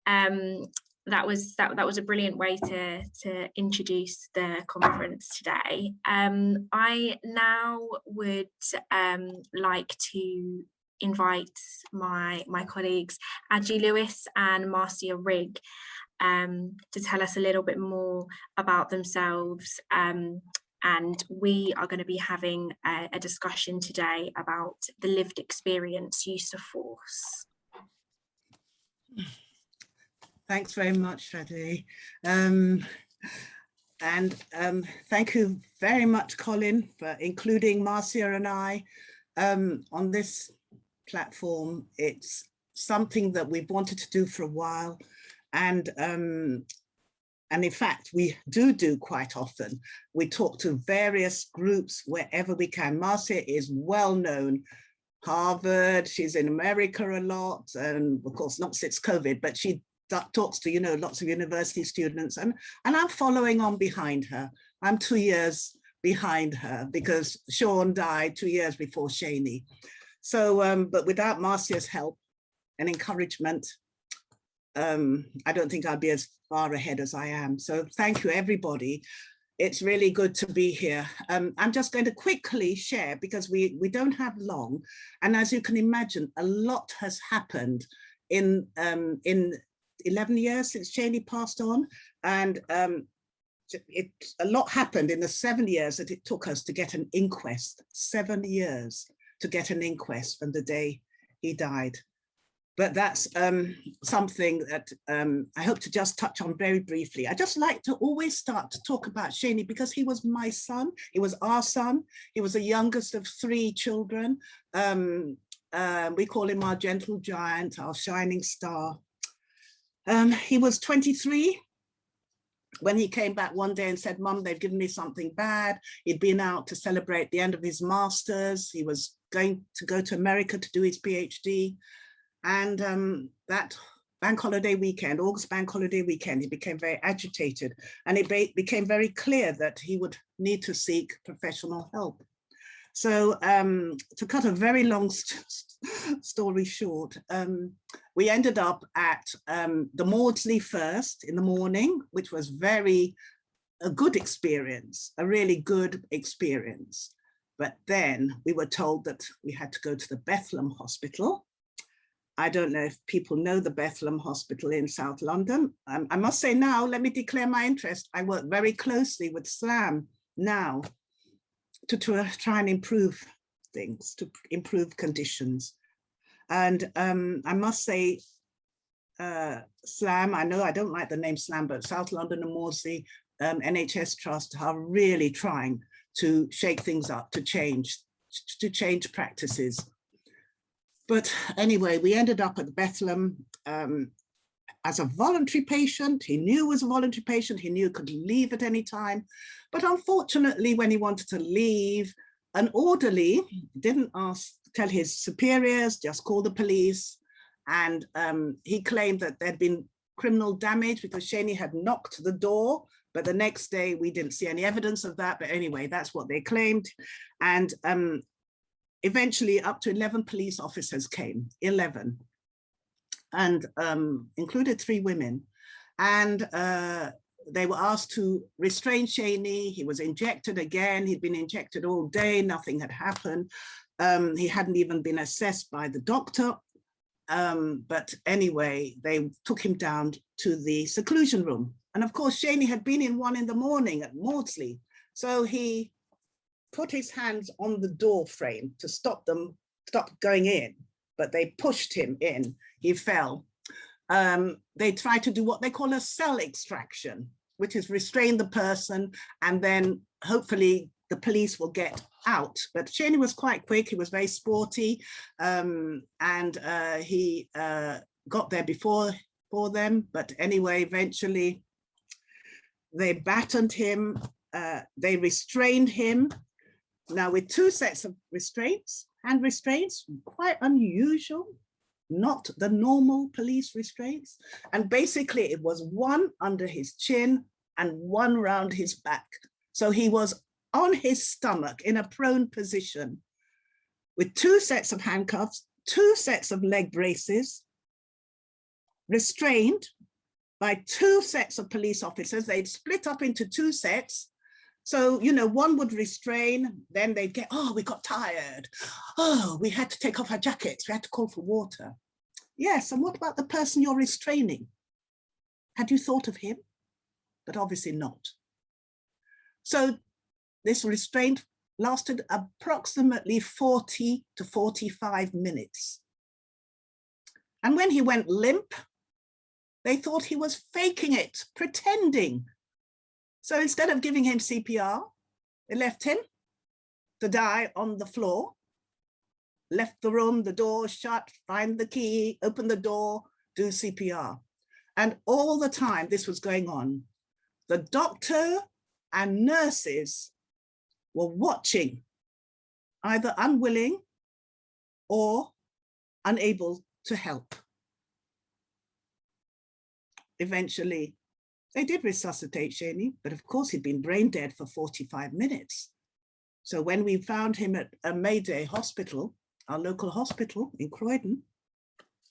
That was a brilliant way to introduce the conference today. I now would like to invite my colleagues Ajibola Lewis and Marcia Rigg to tell us a little bit more about themselves, and we are going to be having a discussion today about the lived experience use of force. Thanks very much, Shadi. Thank you very much, Colin, for including Marcia and I on this platform. It's something that we've wanted to do for a while, and in fact we do quite often. We talk to various groups wherever we can. Marcia is well known, Harvard, she's in America a lot, and of course not since COVID, but she talks to, you know, lots of university students, and I'm following on behind her. I'm 2 years behind her because Sean died 2 years before Seni. So, but without Marcia's help and encouragement, I don't think I'd be as far ahead as I am. So thank you, everybody. It's really good to be here. I'm just going to quickly share because we don't have long. And as you can imagine, a lot has happened in 11 years since Seni passed on. And a lot happened in the 7 years that it took us to get an inquest, 7 years to get an inquest from the day he died. But that's something that I hope to just touch on very briefly. I just like to always start to talk about Seni because he was my son, he was our son, he was the youngest of 3 children. We call him our gentle giant, our shining star. He was 23 when he came back one day and said, "Mum, they've given me something bad." He'd been out to celebrate the end of his master's. He was going to go to America to do his PhD. And that bank holiday weekend, August bank holiday weekend, he became very agitated, and it became very clear that he would need to seek professional help. So to cut a very long story short, we ended up at the Maudsley first in the morning, which was a good experience, a really good experience. But then we were told that we had to go to the Bethlehem Hospital. I don't know if people know the Bethlehem Hospital in South London. I must say now, let me declare my interest. I work very closely with SLAM now to try and improve things, to improve conditions. And I must say, SLAM, I know I don't like the name SLAM, but South London and Maudsley NHS Trust are really trying to shake things up, to change practices. But anyway, we ended up at Bethlehem as a voluntary patient. He knew he was a voluntary patient. He knew he could leave at any time. But unfortunately, when he wanted to leave, an orderly didn't tell his superiors, just call the police. And he claimed that there'd been criminal damage because Seni had knocked the door. But the next day, we didn't see any evidence of that. But anyway, that's what they claimed. And eventually up to 11 police officers came, 11, and included 3 women. And they were asked to restrain Seni. He was injected again. He'd been injected all day, nothing had happened. He hadn't even been assessed by the doctor. But anyway, they took him down to the seclusion room. And of course, Seni had been in one in the morning at Maudsley. So he put his hands on the door frame to stop going in, but they pushed him in, he fell. They tried to do what they call a cell extraction, which is restrain the person and then hopefully the police will get out. But Seni was quite quick, he was very sporty, and he got there before them. But anyway, eventually they battened him, they restrained him. Now with 2 sets of restraints, hand restraints, quite unusual, not the normal police restraints. And basically it was one under his chin and one round his back. So he was on his stomach in a prone position with 2 sets of handcuffs, 2 sets of leg braces, restrained by 2 sets of police officers. They'd split up into 2 sets. So, you know, one would restrain, then they'd get, oh, we got tired. Oh, we had to take off our jackets. We had to call for water. Yes, and what about the person you're restraining? Had you thought of him? But obviously not. So this restraint lasted approximately 40 to 45 minutes. And when he went limp, they thought he was faking it, pretending. So instead of giving him CPR, they left him to die on the floor, left the room, the door shut, find the key, open the door, do CPR. And all the time this was going on, the doctor and nurses were watching, either unwilling or unable to help. Eventually, they did resuscitate Seni, but of course he'd been brain dead for 45 minutes. So when we found him at a Mayday hospital, our local hospital in Croydon,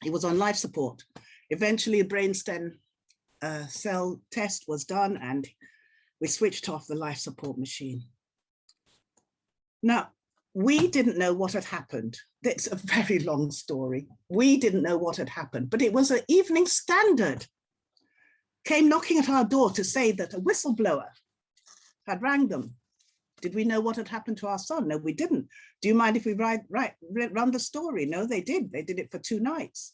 he was on life support. Eventually a brain stem cell test was done and we switched off the life support machine. Now, we didn't know what had happened. It's a very long story. We didn't know what had happened, but it was an Evening Standard came knocking at our door to say that a whistleblower had rang them. Did we know what had happened to our son? No, we didn't. Do you mind if we run the story? No, they did. They did it for 2 nights.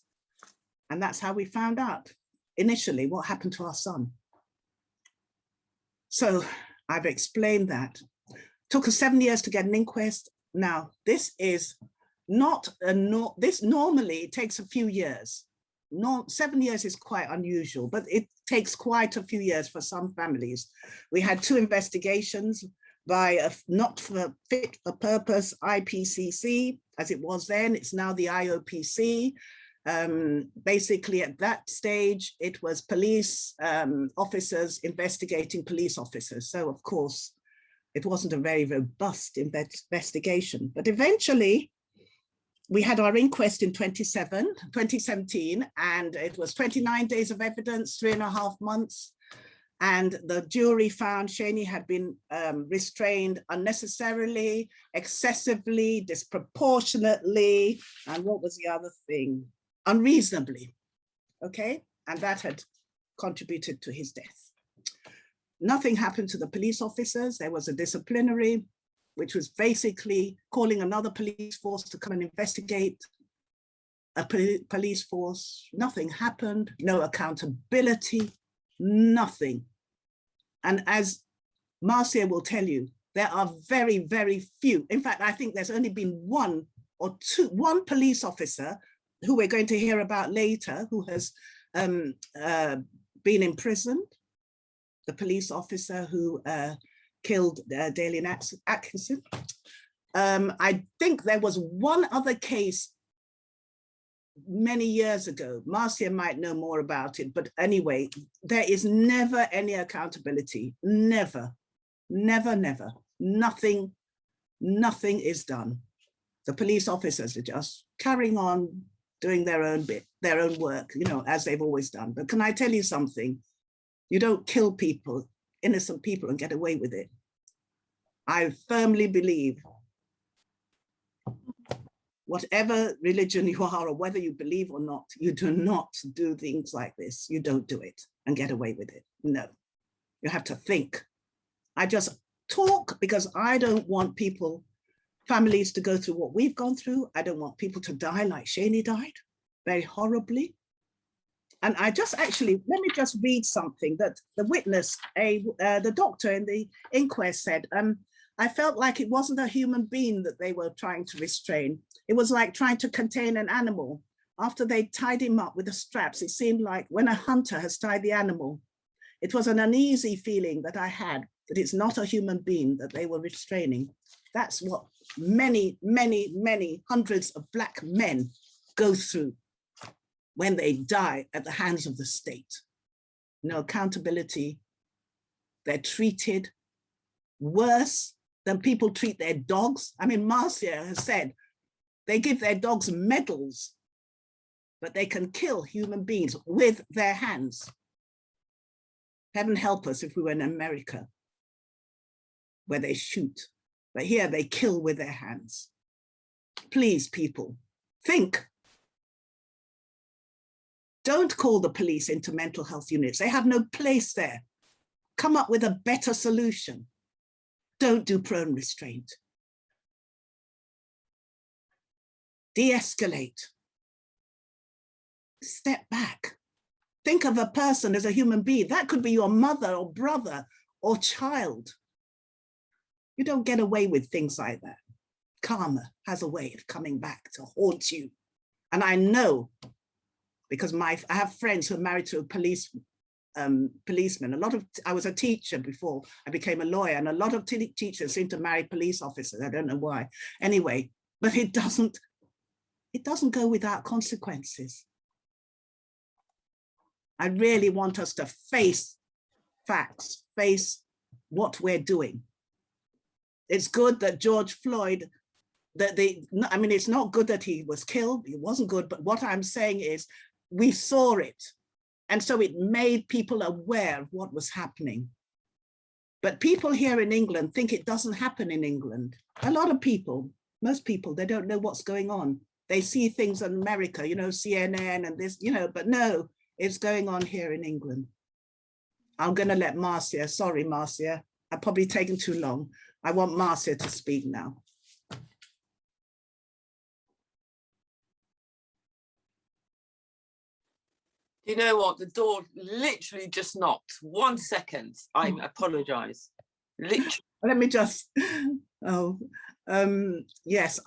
And that's how we found out initially what happened to our son. So I've explained that. Took us 7 years to get an inquest. Now, this is not this normally takes a few years. 7 years is quite unusual, but it takes quite a few years for some families. We had 2 investigations by a not for fit for purpose IPCC, as it was then. It's now the IOPC. Basically at that stage, it was police officers investigating police officers. So of course, it wasn't a very robust investigation, but eventually we had our inquest in 2017, and it was 29 days of evidence, 3.5 months. And the jury found Seni had been restrained unnecessarily, excessively, disproportionately, and what was the other thing? Unreasonably, okay? And that had contributed to his death. Nothing happened to the police officers. There was a disciplinary, which was basically calling another police force to come and investigate a police force. Nothing happened, no accountability, nothing. And as Marcia will tell you, there are very, very few. In fact, I think there's only been one police officer who we're going to hear about later, who has been imprisoned, the police officer who killed Dalian Atkinson. I think there was one other case many years ago. Marcia might know more about it, but anyway, there is never any accountability. Never, never, never. Nothing is done. The police officers are just carrying on doing their own bit, their own work, you know, as they've always done. But can I tell you something? You don't kill people, innocent people, and get away with it. I firmly believe whatever religion you are or whether you believe or not, you do not do things like this. You don't do it and get away with it. No, you have to think. I just talk because I don't want families to go through what we've gone through. I don't want people to die like Seni died, very horribly. And I just actually, let me just read something that the witness, the doctor in the inquest said, I felt like it wasn't a human being that they were trying to restrain. It was like trying to contain an animal. After they tied him up with the straps, it seemed like when a hunter has tied the animal, it was an uneasy feeling that I had, that it's not a human being that they were restraining. That's what many, many, many hundreds of Black men go through when they die at the hands of the state. No accountability. They're treated worse than people treat their dogs. I mean, Marcia has said they give their dogs medals, but they can kill human beings with their hands. Heaven help us if we were in America, where they shoot, but here they kill with their hands. Please, people, think. Don't call the police into mental health units. They have no place there. Come up with a better solution. Don't do prone restraint. De-escalate. Step back. Think of a person as a human being. That could be your mother or brother or child. You don't get away with things like that. Karma has a way of coming back to haunt you. And I know, because I have friends who are married to a policeman. I was a teacher before I became a lawyer, and a lot of teachers seem to marry police officers. I don't know why. Anyway, but it doesn't go without consequences. I really want us to face facts, face what we're doing. It's good that George Floyd, I mean, it's not good that he was killed. It wasn't good, but what I'm saying is we saw it. And so it made people aware of what was happening. But people here in England think it doesn't happen in England. A lot of people, most people, they don't know what's going on. They see things in America, you know, CNN and this, you know, but no, it's going on here in England. I'm going to let Marcia, sorry, Marcia, I've probably taken too long. I want Marcia to speak now. You know what? The door literally just knocked. 1 second. I apologize. Literally. Let me just. Yes. Yes,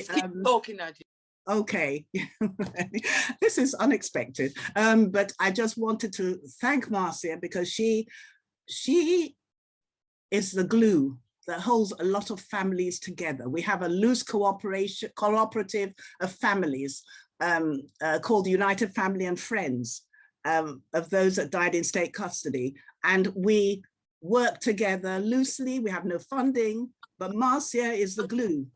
keep talking, Aji. Okay. This is unexpected. But I just wanted to thank Marcia because she is the glue that holds a lot of families together. We have a loose cooperative of families. Called the United Family and Friends of those that died in state custody. And we work together loosely. We have no funding, but Marcia is the glue.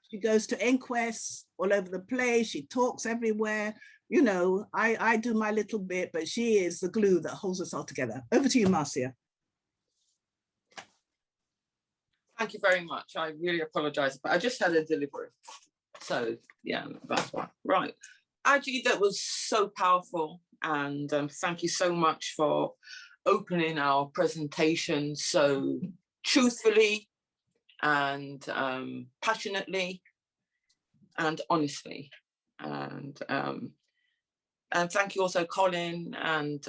She goes to inquests all over the place. She talks everywhere. You know, I do my little bit, but she is the glue that holds us all together. Over to you, Marcia. Thank you very much. I really apologize, but I just had a delivery. So yeah, that's why. Right. Aji, that was so powerful. And thank you so much for opening our presentation so truthfully and passionately and honestly. And thank you also, Colin and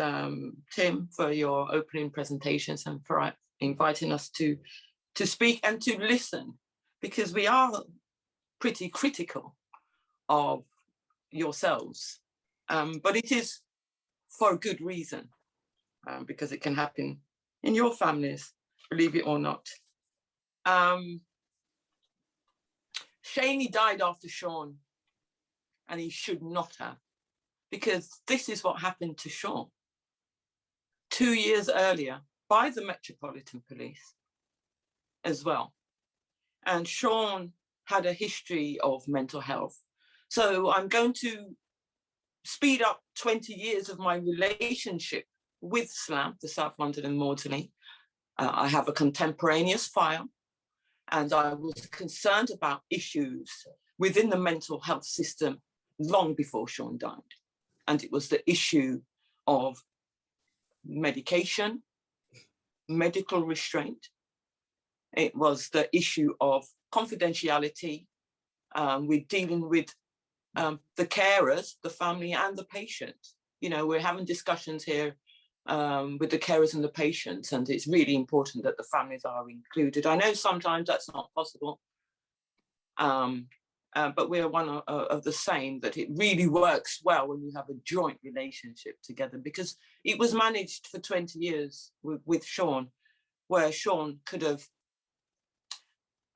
Tim, for your opening presentations and for inviting us to speak and to listen, because we are pretty critical of yourselves, but it is for a good reason, because it can happen in your families, believe it or not. Seni died after Sean, and he should not have, because this is what happened to Sean 2 years earlier by the Metropolitan Police as well. And Sean had a history of mental health. So I'm going to speed up 20 years of my relationship with SLAM, the South London and Maudsley. I have a contemporaneous file, and I was concerned about issues within the mental health system long before Sean died. And it was the issue of medication, medical restraint. It was the issue of confidentiality. We're dealing with the carers, the family and the patient. You know, we're having discussions here with the carers and the patients, and it's really important that the families are included. I know sometimes that's not possible, but we're one of the same, that it really works well when you have a joint relationship together, because it was managed for 20 years with Sean, where Sean could have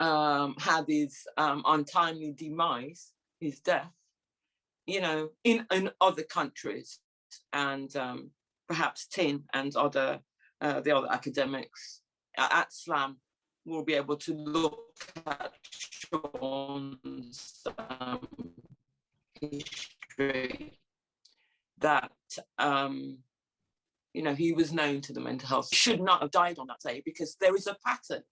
had his untimely demise, his death, you know, in other countries, and perhaps Tin and the other academics at SLAM will be able to look at Sean's history, that You know, he was known to the mental health. He should not have died on that day, because there is a pattern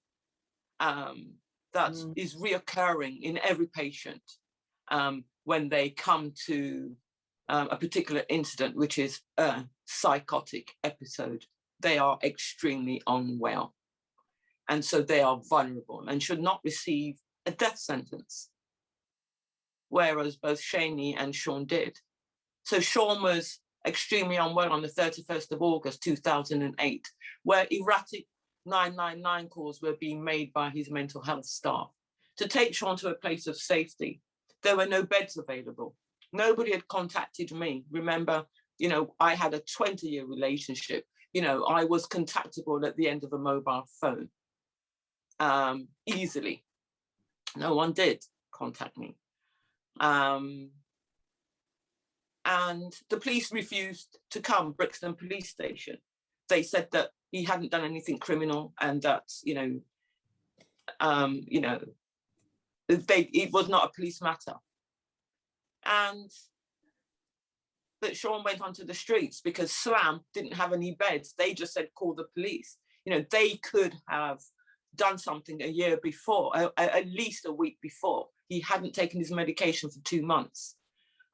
that is reoccurring in every patient when they come to a particular incident, which is a psychotic episode. They are extremely unwell. And so they are vulnerable and should not receive a death sentence, whereas both Seni and Sean did. So Sean was extremely unwell on the 31st of August 2008, where erratic 999 calls were being made by his mental health staff to take Sean to a place of safety. There were no beds available. Nobody had contacted me. Remember, you know, I had a 20-year relationship. You know, I was contactable at the end of a mobile phone easily. No one did contact me. And the police refused to come, Brixton Police Station. They said that he hadn't done anything criminal, and that, it was not a police matter. And that Sean went onto the streets because Slam didn't have any beds. They just said, call the police. You know, they could have done something a year before, at least a week before. He hadn't taken his medication for 2 months,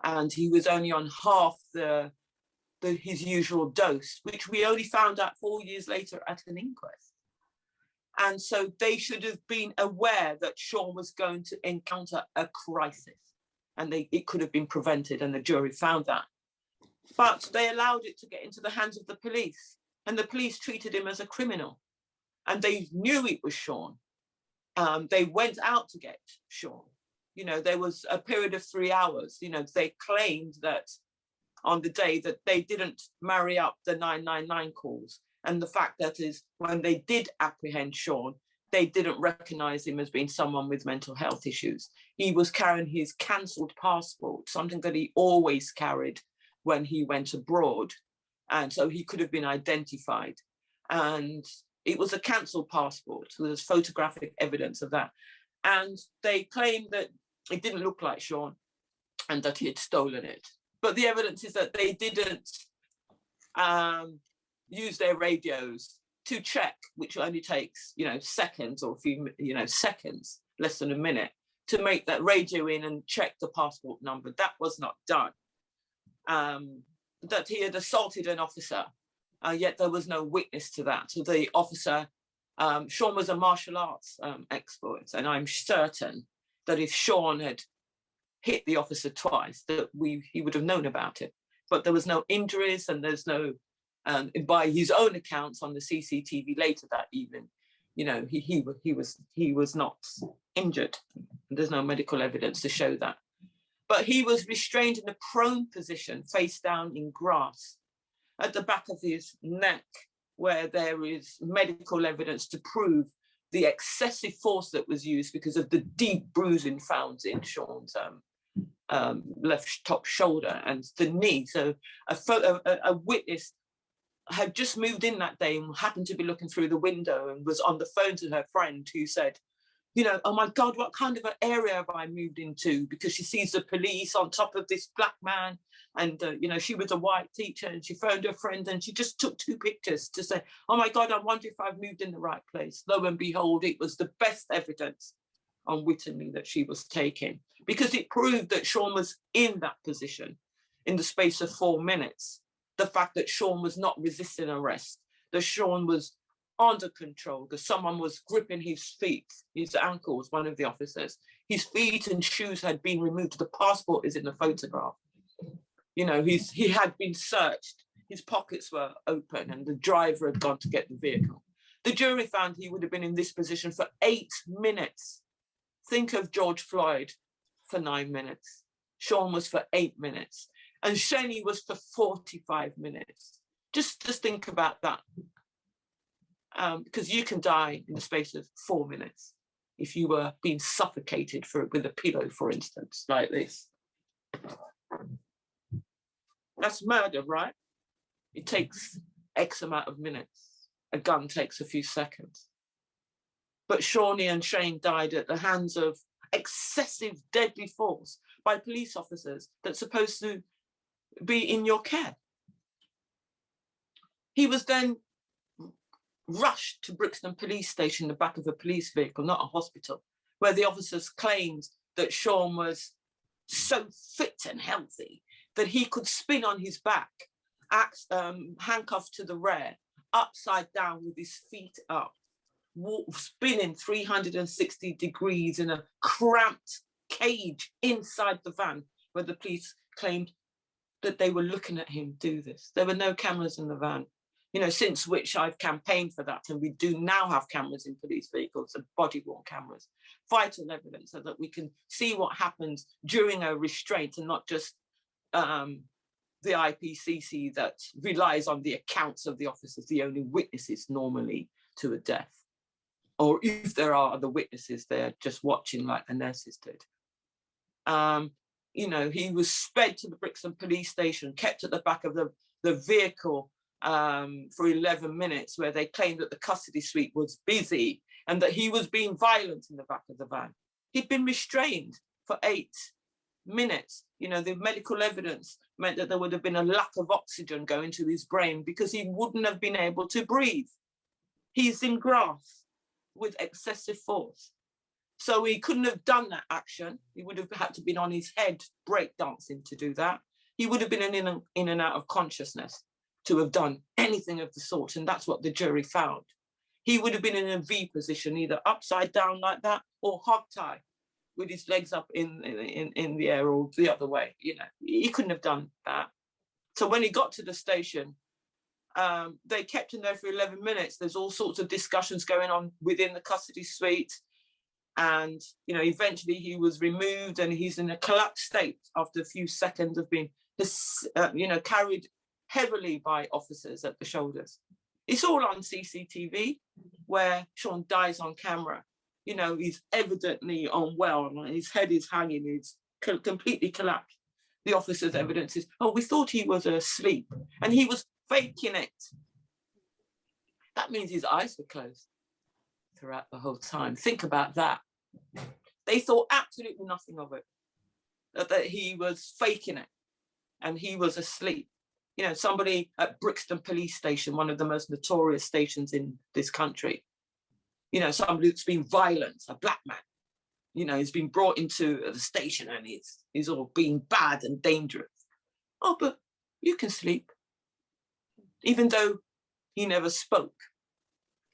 and he was only on half his usual dose, which we only found out 4 years later at an inquest. And so they should have been aware that Sean was going to encounter a crisis, and it could have been prevented, and the jury found that. But they allowed it to get into the hands of the police, and the police treated him as a criminal, and they knew it was Sean. They went out to get Sean. You know, there was a period of 3 hours. You know, they claimed that on the day that they didn't marry up the 999 calls. And the fact that is, when they did apprehend Sean, they didn't recognize him as being someone with mental health issues. He was carrying his cancelled passport, something that he always carried when he went abroad. And so he could have been identified. And it was a cancelled passport. So there's photographic evidence of that. And they claimed that it didn't look like Sean and that he had stolen it. But the evidence is that they didn't use their radios to check, which only takes, seconds or a few, seconds, less than a minute, to make that radio in and check the passport number. That was not done. That he had assaulted an officer, yet there was no witness to that. So the officer, Sean was a martial arts expert, and I'm certain that if Sean had hit the officer twice, that he would have known about it. But there was no injuries, and there's no, by his own accounts on the CCTV later that evening, he was not injured. There's no medical evidence to show that. But he was restrained in a prone position, face down in grass, at the back of his neck, where there is medical evidence to prove the excessive force that was used because of the deep bruising found in Sean's left top shoulder and the knee. So a witness had just moved in that day and happened to be looking through the window and was on the phone to her friend, who said, oh my God, what kind of an area have I moved into? Because she sees the police on top of this black man. And, she was a white teacher, and she phoned her friend, and she just took 2 pictures to say, oh my God, I wonder if I've moved in the right place. Lo and behold, it was the best evidence unwittingly that she was taking, because it proved that Sean was in that position in the space of 4 minutes. The fact that Sean was not resisting arrest, that Sean was under control, that someone was gripping his feet, his ankles, one of the officers. His feet and shoes had been removed. The passport is in the photograph. He had been searched. His pockets were open, and the driver had gone to get the vehicle. The jury found he would have been in this position for 8 minutes. Think of George Floyd for 9 minutes. Sean was for 8 minutes. And Seni was for 45 minutes. Just think about that. Because you can die in the space of 4 minutes if you were being suffocated with a pillow, for instance, like this. That's murder, right? It takes X amount of minutes. A gun takes a few seconds. But Shawnee and Shane died at the hands of excessive deadly force by police officers that's supposed to be in your care. He was then rushed to Brixton Police Station, the back of a police vehicle, not a hospital, where the officers claimed that Sean was so fit and healthy that he could spin on his back, handcuffed to the rear, upside down with his feet up, spinning 360 degrees in a cramped cage inside the van, where the police claimed that they were looking at him do this. There were no cameras in the van, you know, since which I've campaigned for that. And we do now have cameras in police vehicles, and body-worn cameras, vital evidence, so that we can see what happens during a restraint, and not just the IPCC that relies on the accounts of the officers, the only witnesses normally to a death. Or if there are other witnesses, they're just watching like the nurses did. You know, he was sped to the Brixton Police Station, kept at the back of the vehicle for 11 minutes, where they claimed that the custody suite was busy and that he was being violent in the back of the van. He'd been restrained for 8 minutes. You know, the medical evidence meant that there would have been a lack of oxygen going to his brain because he wouldn't have been able to breathe. He's in grasp with excessive force. So he couldn't have done that action. He would have had to been on his head breakdancing to do that. He would have been in and out of consciousness to have done anything of the sort, and that's what the jury found. He would have been in a V position, either upside down like that or hog tie, with his legs up in the air or the other way. You know, he couldn't have done that. So when he got to the station, they kept him there for 11 minutes. There's all sorts of discussions going on within the custody suite. And, you know, eventually he was removed, and he's in a collapsed state after a few seconds of being, you know, carried heavily by officers at the shoulders. It's all on CCTV, where Sean dies on camera. You know, he's evidently unwell, and his head is hanging, he's completely collapsed. The officer's evidence is, oh, we thought he was asleep, and he was faking it. That means his eyes were closed throughout the whole time. Think about that. They thought absolutely nothing of it, that he was faking it and he was asleep. You know, somebody at Brixton Police Station, one of the most notorious stations in this country, you know, somebody that's been violent, a black man, you know, he's been brought into the station and he's all being bad and dangerous. Oh, but you can sleep. Even though he never spoke,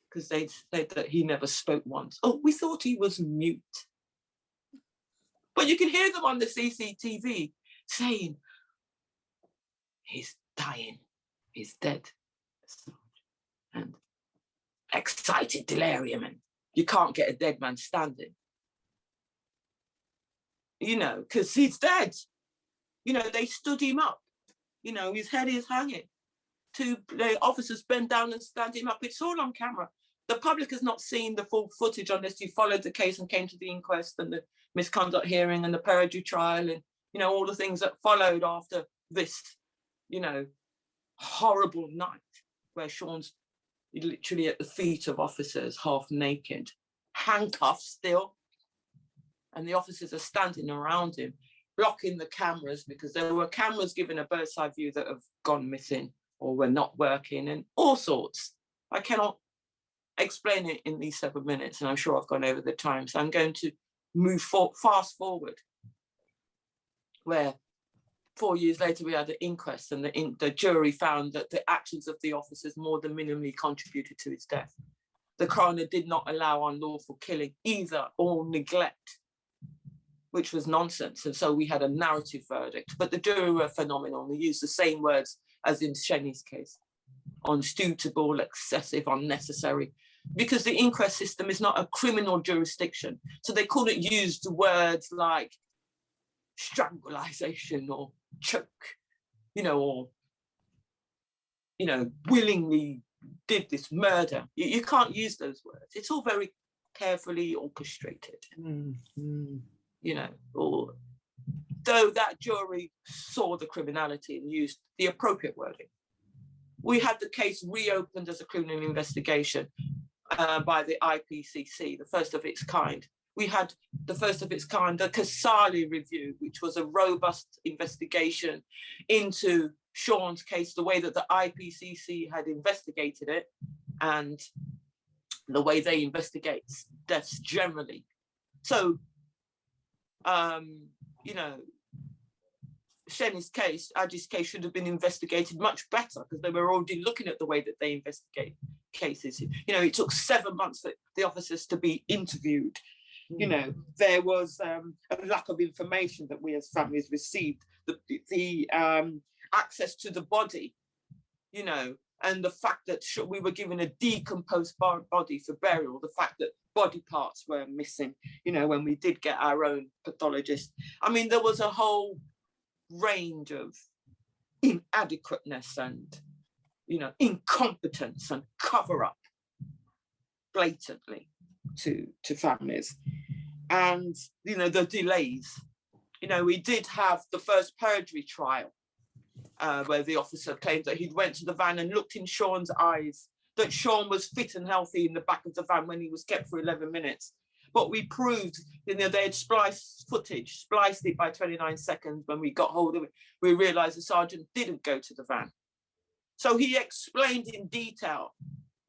because they said that he never spoke once. Oh, we thought he was mute. But you can hear them on the CCTV saying, he's dying, he's dead. And excited delirium, and you can't get a dead man standing. You know, because he's dead. You know, they stood him up. You know, his head is hanging. The officers bend down and stand him up. It's all on camera. The public has not seen the full footage unless you followed the case and came to the inquest and the misconduct hearing and the perjury trial and, you know, all the things that followed after this, you know, horrible night where Sean's literally at the feet of officers, half naked, handcuffed still. And the officers are standing around him, blocking the cameras, because there were cameras giving a bird's eye view that have gone missing or were not working and all sorts. I cannot explain it in these 7 minutes, and I'm sure I've gone over the time. So I'm going to move fast forward, where 4 years later we had an inquest, and the jury found that the actions of the officers more than minimally contributed to his death. The coroner did not allow unlawful killing either, or neglect, which was nonsense. And so we had a narrative verdict. But the jury were phenomenal. They used the same words as in Seni's case: unsuitable, excessive, unnecessary, because the inquest system is not a criminal jurisdiction. So they couldn't use the words like strangulation or choke, you know, or, you know, willingly did this murder. You can't use those words. It's all very carefully orchestrated. Mm-hmm. You know, or though that jury saw the criminality and used the appropriate wording. We had the case reopened as a criminal investigation by the IPCC, the first of its kind. We had the first of its kind, the Casale review, which was a robust investigation into Sean's case, the way that the IPCC had investigated it, and the way they investigate deaths generally. So, you know, Seni's case, Aji's case should have been investigated much better, because they were already looking at the way that they investigate cases. You know, it took 7 months for the officers to be interviewed. You know, there was a lack of information that we as families received, the access to the body, you know, and the fact that we were given a decomposed body for burial, the fact that body parts were missing, you know, when we did get our own pathologist. I mean, there was a whole range of inadequateness and, you know, incompetence and cover up blatantly to families. And, you know, the delays. You know, we did have the first perjury trial where the officer claimed that he'd went to the van and looked in Sean's eyes, that Sean was fit and healthy in the back of the van when he was kept for 11 minutes. But we proved, you know, they had spliced footage, spliced it by 29 seconds. When we got hold of it, we realized the sergeant didn't go to the van. So he explained in detail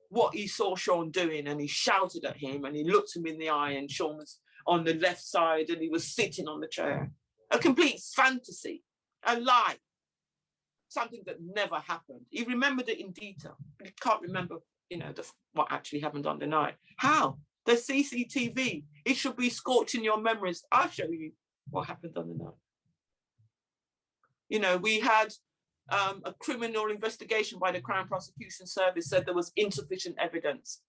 what he saw Sean doing, and he shouted at him and he looked him in the eye, and Sean was on the left side and he was sitting on the chair. A complete fantasy, a lie, something that never happened. He remembered it in detail, but he can't remember, you know, what actually happened on the night. How? The CCTV, it should be scorched in your memories. I'll show you what happened on the night. You know, we had a criminal investigation by the Crown Prosecution Service said there was insufficient evidence.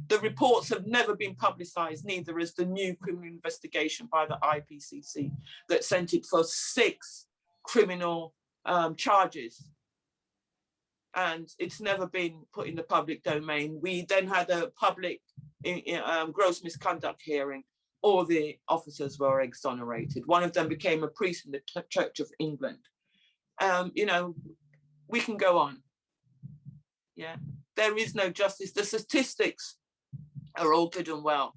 The reports have never been publicised, neither is the new criminal investigation by the IPCC that sent it for 6 criminal charges. And it's never been put in the public domain. We then had a public gross misconduct hearing. All the officers were exonerated. One of them became a priest in the Church of England. You know, we can go on. Yeah, there is no justice. The statistics are all good and well,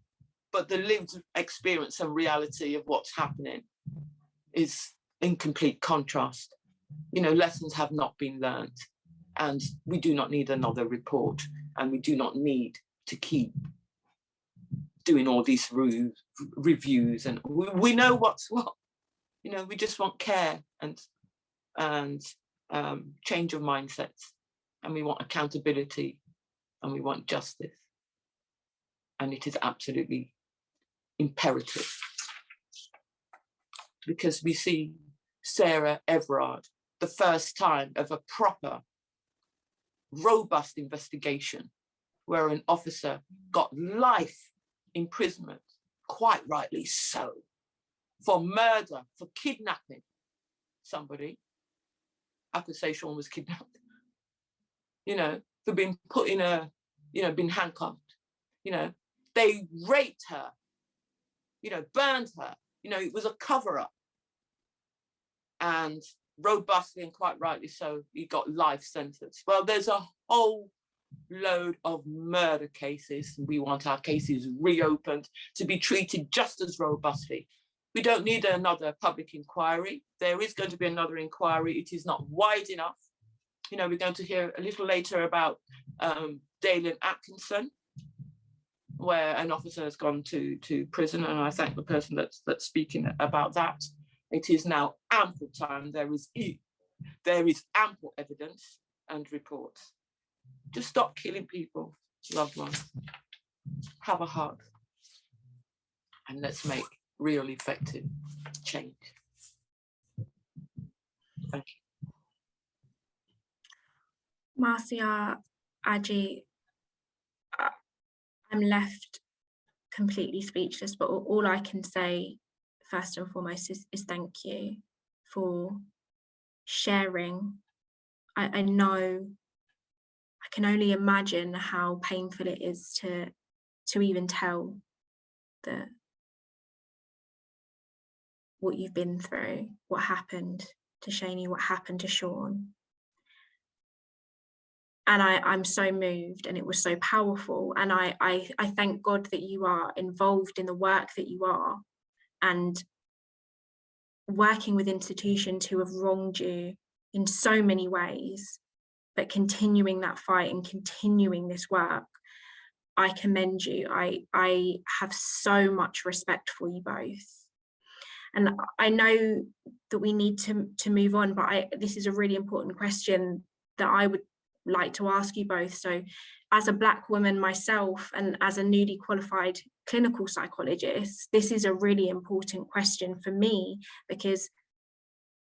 but the lived experience and reality of what's happening is in complete contrast. You know, lessons have not been learned, and we do not need another report, and we do not need to keep doing all these reviews, and we know what's what. You know, we just want care and change of mindsets, and we want accountability, and we want justice, and it is absolutely imperative, because we see Sarah Everard, the first time of a proper, robust investigation where an officer got life imprisonment, quite rightly so, for murder, for kidnapping somebody. I could say Sean was kidnapped, you know, for being put in a, you know, been handcuffed, you know, they raped her, you know, burned her, you know, it was a cover-up. And robustly and quite rightly so, he got life sentence. Well, there's a whole load of murder cases. We want our cases reopened to be treated just as robustly. We don't need another public inquiry. There is going to be another inquiry. It is not wide enough. You know, we're going to hear a little later about Dalen Atkinson, where an officer has gone to prison, and I thank the person that's speaking about that. It is now ample time. There is ample evidence and reports. Just stop killing people, loved ones. Have a heart, and let's make real effective change. Thank you. Marcia, Aji, I'm left completely speechless, but all I can say first and foremost is thank you for sharing. I know, I can only imagine how painful it is to even tell what you've been through, what happened to Seni, what happened to Sean. And I'm so moved, and it was so powerful. And I thank God that you are involved in the work that you are, and working with institutions who have wronged you, in so many ways, but continuing that fight and continuing this work, I commend you. I have so much respect for you both. And I know that we need to move on, but this is a really important question that I would like to ask you both. So as a Black woman myself and as a newly qualified clinical psychologist, this is a really important question for me, because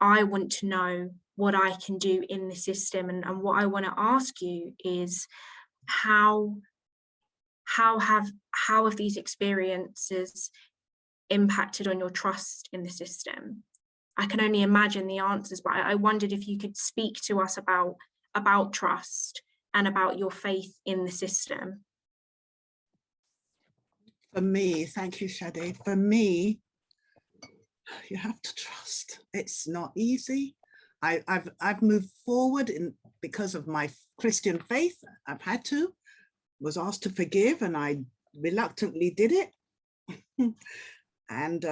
I want to know what I can do in the system. And what I want to ask you is how have these experiences impacted on your trust in the system? I can only imagine the answers, but I wondered if you could speak to us about trust and about your faith in the system. For me, thank you, Shade. For me, you have to trust. It's not easy. I've moved forward because of my Christian faith. I've had to, was asked to forgive, and I reluctantly did it. And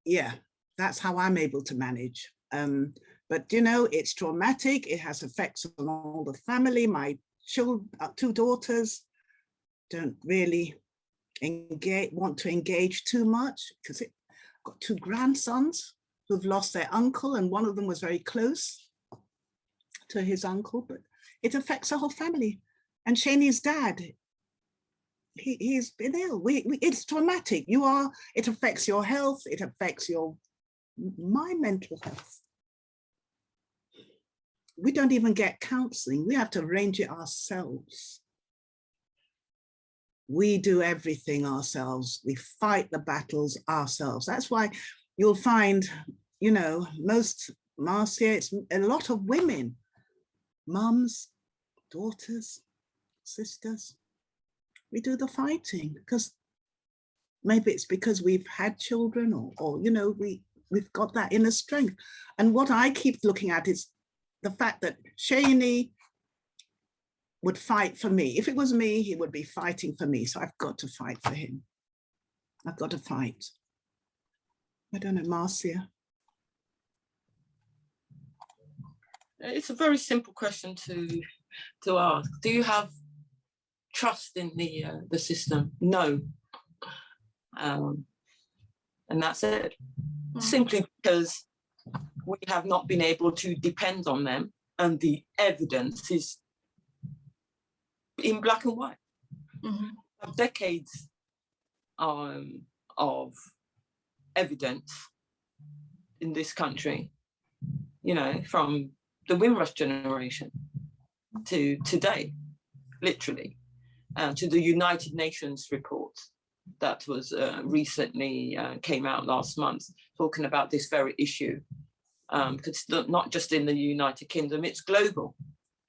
yeah, that's how I'm able to manage. But you know, it's traumatic. It has effects on all the family. My children, 2 daughters, don't really want to engage too much, because I've got 2 grandsons who've lost their uncle, and one of them was very close to his uncle, but it affects the whole family. And Shani's dad, he's been ill. It's traumatic. It affects your health. It affects my mental health. We don't even get counseling. We have to arrange it ourselves. We do everything ourselves. We fight the battles ourselves. That's why you'll find, you know, Marcia, it's a lot of women, mums, daughters, sisters. We do the fighting because maybe it's because we've had children, or you know, we've got that inner strength. And what I keep looking at is the fact that Seni would fight for me. If it was me, he would be fighting for me. So I've got to fight for him. I've got to fight. I don't know, Marcia. It's a very simple question to ask. Do you have trust in the system? No. And that's it. Simply because we have not been able to depend on them, and the evidence is in black and white. Mm-hmm. Decades of evidence in this country, you know, from the Windrush generation to today, literally, to the United Nations report that was recently came out last month, talking about this very issue. Because it's not just in the United Kingdom, it's global,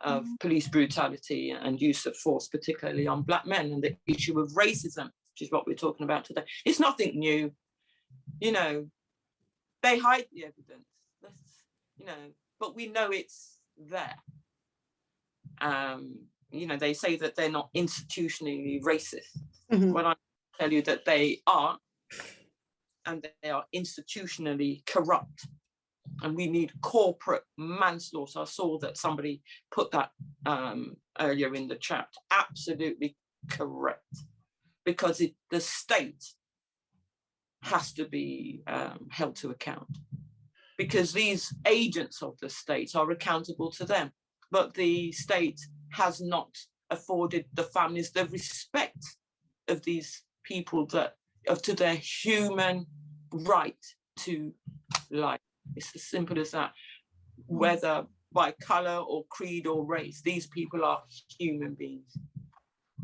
of police brutality and use of force, particularly on Black men, and the issue of racism, which is what we're talking about today. It's nothing new. You know, they hide the evidence, you know, but we know it's there. You know, they say that they're not institutionally racist. Mm-hmm. Well, I tell you that they are, and they are institutionally corrupt. And we need corporate manslaughter. I saw that somebody put that earlier in the chat. Absolutely correct. Because the state has to be held to account. Because these agents of the state are accountable to them. But the state has not afforded the families the respect of these people to their human right to life. It's as simple as that. Whether by colour or creed or race, these people are human beings.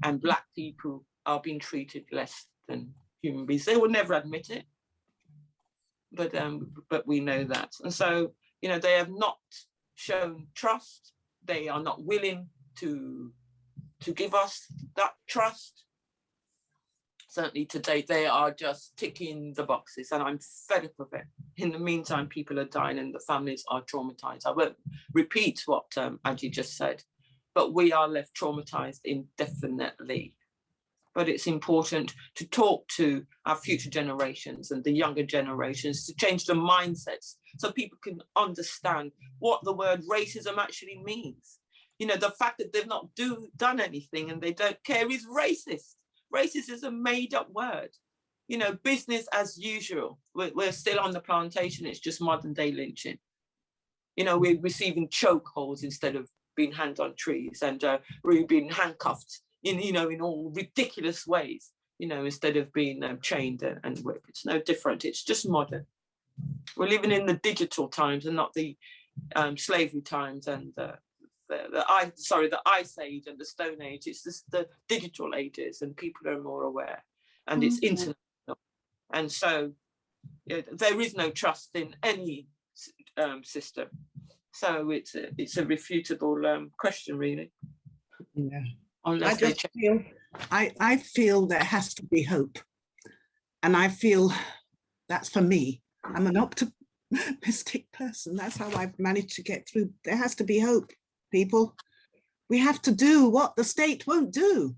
And Black people are being treated less than human beings. They will never admit it, but we know that. And so, you know, they have not shown trust. They are not willing to give us that trust. Certainly to date, they are just ticking the boxes, and I'm fed up of it. In the meantime, people are dying and the families are traumatized. I won't repeat what Aji just said, but we are left traumatized indefinitely. but it's important to talk to our future generations and the younger generations to change the mindsets so people can understand what the word racism actually means. You know, the fact that they've not done anything and they don't care is racist. Racist is a made up word. You know, business as usual. We're still on the plantation. It's just modern day lynching. You know, we're receiving chokeholds instead of being hanged on trees, and we're being handcuffed in all ridiculous ways, you know, instead of being chained and whipped. It's no different. It's just modern. We're living in the digital times and not the slavery times and the Ice Age and the Stone Age. It's just the digital ages, and people are more aware, and it's international. And so there is no trust in any system. So it's a refutable question, really. Yeah. Unless I feel there has to be hope, and I feel that's for me. I'm an optimistic person. That's how I've managed to get through. There has to be hope, people. We have to do what the state won't do.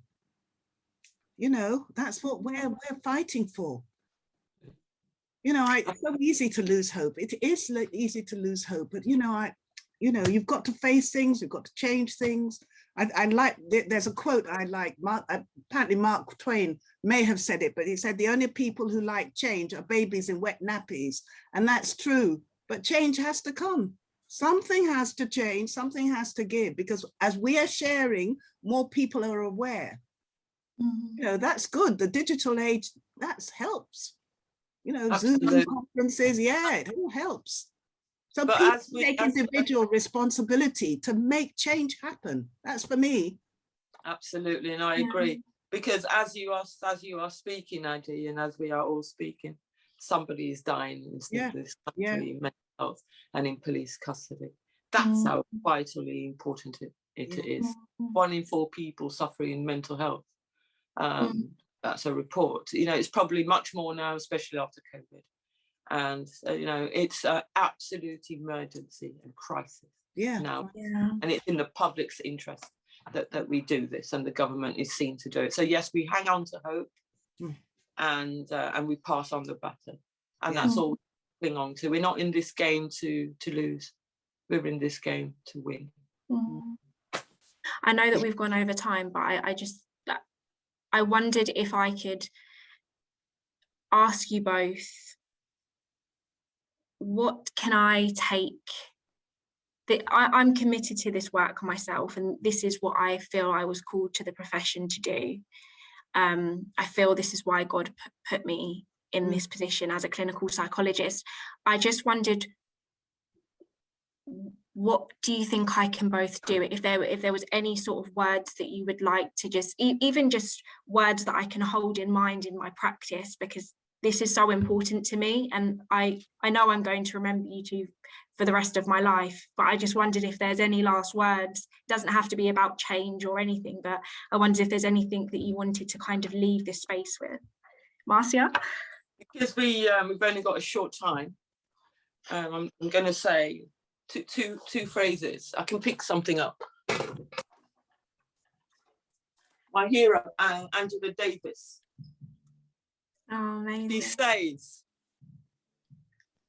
You know, that's what we're fighting for. You know, it's so easy to lose hope. It is easy to lose hope, but you've got to face things. You've got to change things. I like, there's a quote I like. Apparently Mark Twain may have said it, but he said the only people who like change are babies in wet nappies, and that's true. But change has to come. Something has to change. Something has to give, because as we are sharing, more people are aware. You know, that's good. The digital age, that helps. You know, Zoom conferences, yeah, it all helps. So but people take individual responsibility to make change happen. That's for me. Absolutely, and I agree. Because as you are speaking, Adi, and as we are all speaking, somebody is dying in this country, mental health, and in police custody. That's how vitally important it is. 1 in 4 people suffering mental health. That's a report. You know, it's probably much more now, especially after COVID. And you know, it's an absolute emergency and crisis now, and it's in the public's interest that we do this, and the government is seen to do it. So yes, we hang on to hope, and we pass on the baton, and that's all we cling on to. We're not in this game to lose. We're in this game to win. I know that we've gone over time, but I wondered if I could ask you both, what can I take? I'm committed to this work myself, and this is what I feel I was called to the profession to do. I feel this is why God put me in this position as a clinical psychologist. I just wondered, what do you think I can both do? If there was any sort of words that you would like to just, even just words that I can hold in mind in my practice, because this is so important to me, and I know I'm going to remember you two for the rest of my life, but I just wondered if there's any last words. It doesn't have to be about change or anything, but I wondered if there's anything that you wanted to kind of leave this space with. Marcia? Because we've only got a short time, I'm going to say two phrases. I can pick something up. My hero, Angela Davis. Oh, amazing. He says,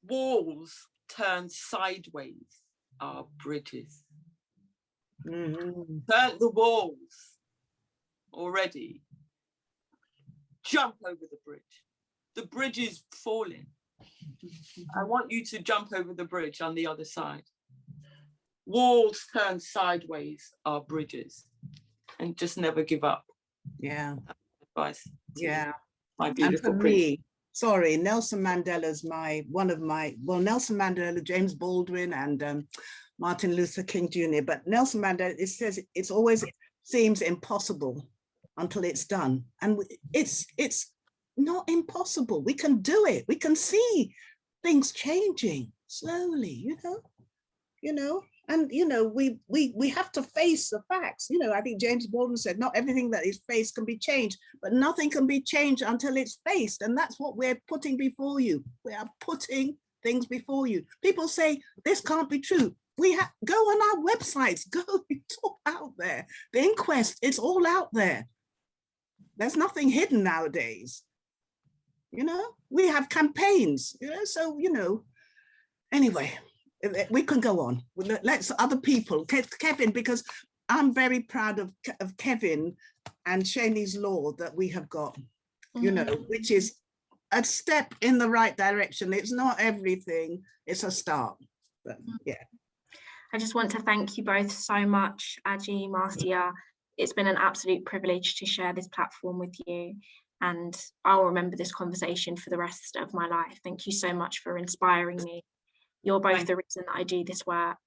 walls turned sideways are bridges. Turn the walls already. Jump over the bridge. The bridge is falling. I want you to jump over the bridge on the other side. Walls turned sideways are bridges. And just never give up. Yeah. Advice. Yeah. My beautiful and for me, sorry, Nelson Mandela's Nelson Mandela, James Baldwin, and Martin Luther King Jr. But Nelson Mandela, it says it's always seems impossible until it's done, and it's not impossible. We can do it. We can see things changing slowly. And we have to face the facts. I think James Baldwin said not everything that is faced can be changed, but nothing can be changed until it's faced. And that's what we're putting before you. We are putting things before you. People say this can't be true. We go on our websites, it's all out there. The inquest, it's all out there. There's nothing hidden nowadays. You know, we have campaigns, you know, so, you know, anyway, we can go on. Let's other people, Kevin, because I'm very proud of Kevin and Seni's law that we have got, you know, which is a step in the right direction. It's not everything, it's a start, but yeah. I just want to thank you both so much, Aji, Marcia. It's been an absolute privilege to share this platform with you, and I'll remember this conversation for the rest of my life. Thank you so much for inspiring me. You're both the reason that I do this work.